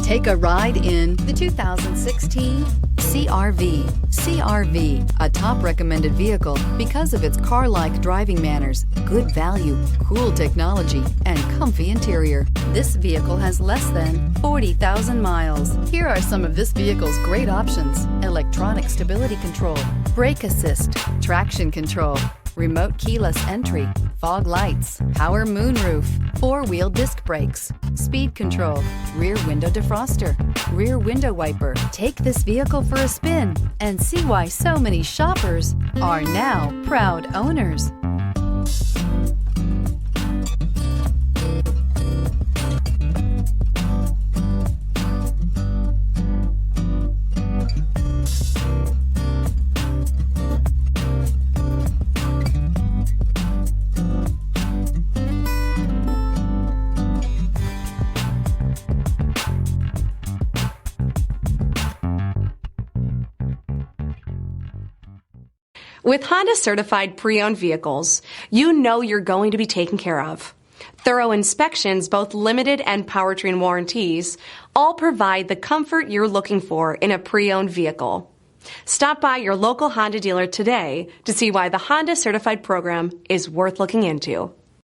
Take a ride in the 2016 CR-V. CR-V, a top recommended vehicle because of its car-like driving manners, good value, cool technology, and comfy interior. This vehicle has less than 40,000 miles. Here are some of this vehicle's great options: electronic stability control, brake assist, traction control, remote keyless entry, fog lights, power moonroof, four-wheel disc brakes, speed control, rear window defroster, rear window wiper. Take this vehicle for a spin and see why so many shoppers are now proud owners. With Honda certified pre-owned vehicles, you know you're going to be taken care of. Thorough inspections, both limited and powertrain warranties, all provide the comfort you're looking for in a pre-owned vehicle. Stop by your local Honda dealer today to see why the Honda certified program is worth looking into.